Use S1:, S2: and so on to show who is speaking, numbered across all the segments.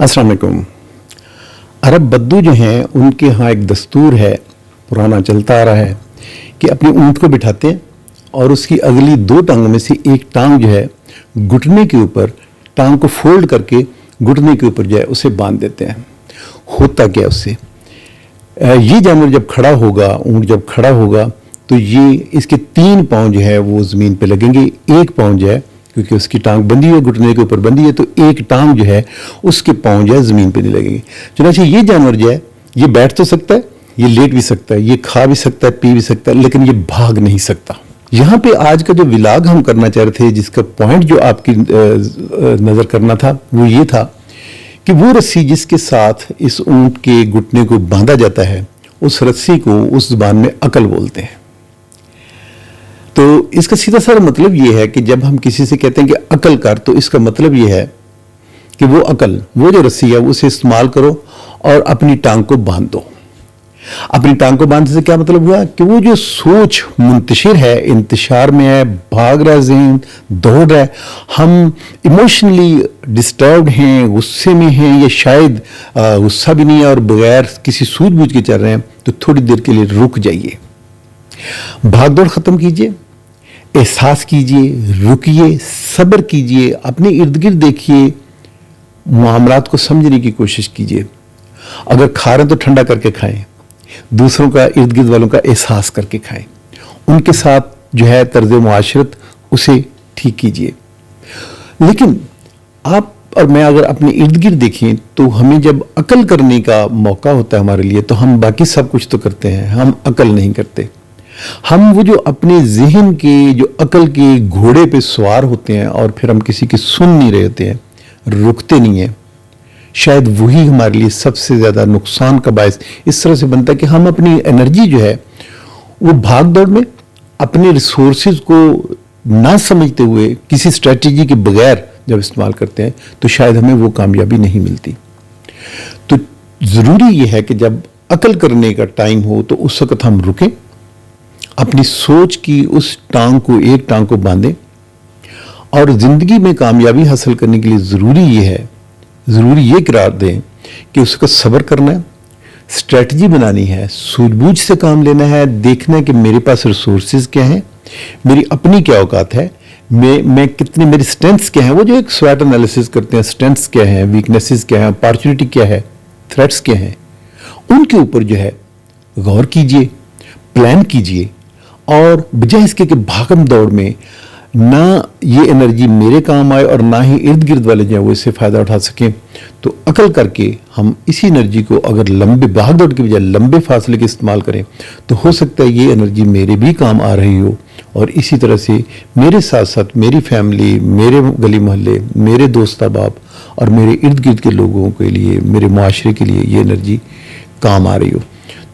S1: अस्सलाम वालेकुम। अरब बद्दू जो हैं उनके यहाँ एक दस्तूर है, पुराना चलता आ रहा है, कि अपने ऊँट को बिठाते हैं और उसकी अगली दो टांगों में से एक टांग जो है घुटने के ऊपर, टांग को फोल्ड करके घुटने के ऊपर जो है उसे बांध देते हैं। होता क्या उससे, ये जानवर जब खड़ा होगा, ऊँट जब खड़ा होगा तो ये इसके 3 पाँव जो है वो ज़मीन पे लगेंगे। एक पाँव जो है, क्योंकि उसकी टांग बंधी है, घुटने के ऊपर बंधी है, तो एक टांग जो है उसके पाँव जो है ज़मीन पे नहीं लगेंगे। चुनांचे ये जानवर जो है ये बैठ तो सकता है, ये लेट भी सकता है, ये खा भी सकता है, पी भी सकता है, लेकिन ये भाग नहीं सकता। यहाँ पे आज का जो विलाग हम करना चाह रहे थे, जिसका पॉइंट जो आपकी नज़र करना था वो ये था कि वो रस्सी जिसके साथ इस ऊँट के घुटने को बांधा जाता है, उस रस्सी को उस ज़बान में अकल बोलते हैं। तो इसका सीधा सारा मतलब ये है कि जब हम किसी से कहते हैं कि अकल कर, तो इसका मतलब ये है कि वो अकल, वो जो रस्सी है उसे इस्तेमाल करो और अपनी टांग को बांध दो। अपनी टांग को बांधने से क्या मतलब हुआ कि वो जो सोच मुंतशिर है, इंतशार में है, भाग रहा है, ज़हन दौड़ रहा है, हम इमोशनली डिस्टर्ब्ड हैं, गुस्से में हैं, या शायद गुस्सा भी नहीं है और बगैर किसी सूझबूझ के चल रहे हैं, तो थोड़ी देर के लिए रुक जाइए, भाग दौड़ ख़त्म कीजिए, एहसास कीजिए, रुकिए, सब्र कीजिए, अपने इर्द गिर्द देखिए, मामलात को समझने की कोशिश कीजिए। अगर खा रहे हैं तो ठंडा करके खाएं, दूसरों का, इर्द गिर्द वालों का एहसास करके खाएं, उनके साथ जो है तर्ज मुआशरत उसे ठीक कीजिए। लेकिन आप और मैं अगर अपने इर्द गिर्द देखें तो हमें जब अकल करने का मौका होता है हमारे लिए, तो हम बाकी सब कुछ तो करते हैं, हम अकल नहीं करते। हम वो जो अपने जहन के, जो अकल के घोड़े पे सवार होते हैं और फिर हम किसी की सुन नहीं रहे होते हैं, रुकते नहीं हैं, शायद वही हमारे लिए सबसे ज़्यादा नुकसान का बायस इस तरह से बनता है कि हम अपनी एनर्जी जो है वो भाग दौड़ में अपने रिसोर्सेज को ना समझते हुए, किसी स्ट्रेटजी के बगैर जब इस्तेमाल करते हैं, तो शायद हमें वो कामयाबी नहीं मिलती। तो ज़रूरी ये है कि जब अकल करने का टाइम हो तो उस वक़्त हम रुकें, अपनी सोच की उस टांग को, एक टांग को बांधें, और ज़िंदगी में कामयाबी हासिल करने के लिए ज़रूरी ये करार दें कि उसका सब्र करना है, स्ट्रेटजी बनानी है, सूझबूझ से काम लेना है, देखना है कि मेरे पास रिसोर्सेज क्या हैं, मेरी अपनी क्या औकात है, मैं कितने, मेरी स्ट्रेंथ्स क्या हैं, वो जो एक स्वॉट एनालिसिस करते हैं, स्ट्रेंथ्स क्या हैं, वीकनेसेस क्या हैं, अपॉर्चुनिटी क्या है, थ्रेट्स क्या हैं, उनके ऊपर जो है गौर कीजिए, प्लान कीजिए, और बजाय इसके कि भागम दौड़ में ना ये एनर्जी मेरे काम आए और ना ही इर्द गिर्द वाले जो है वो इससे फ़ायदा उठा सकें, तो अकल करके हम इसी एनर्जी को अगर लंबे भाग दौड़ के बजाय लंबे फासले के इस्तेमाल करें, तो हो सकता है ये एनर्जी मेरे भी काम आ रही हो, और इसी तरह से मेरे साथ साथ मेरी फैमिली, मेरे गली मोहल्ले, मेरे दोस्त अहबाब और मेरे इर्द गिर्द के लोगों के लिए, मेरे माशरे के लिए ये एनर्जी काम आ रही हो।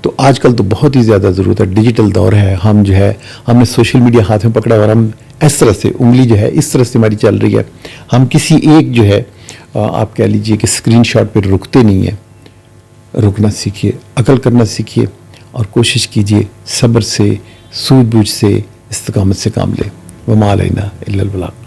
S1: तो आजकल तो बहुत ही ज़्यादा ज़रूरत है, डिजिटल दौर है, हम जो है हमने सोशल मीडिया हाथ में पकड़ा और हम इस तरह से, उंगली जो है इस तरह से हमारी चल रही है, हम किसी एक जो है आप कह लीजिए कि स्क्रीनशॉट पे रुकते नहीं हैं। रुकना सीखिए, अकल करना सीखिए, और कोशिश कीजिए सब्र से, सूझबूझ से, इस्तिकामत से काम लें। वमा अलैना इल्लल बलाग।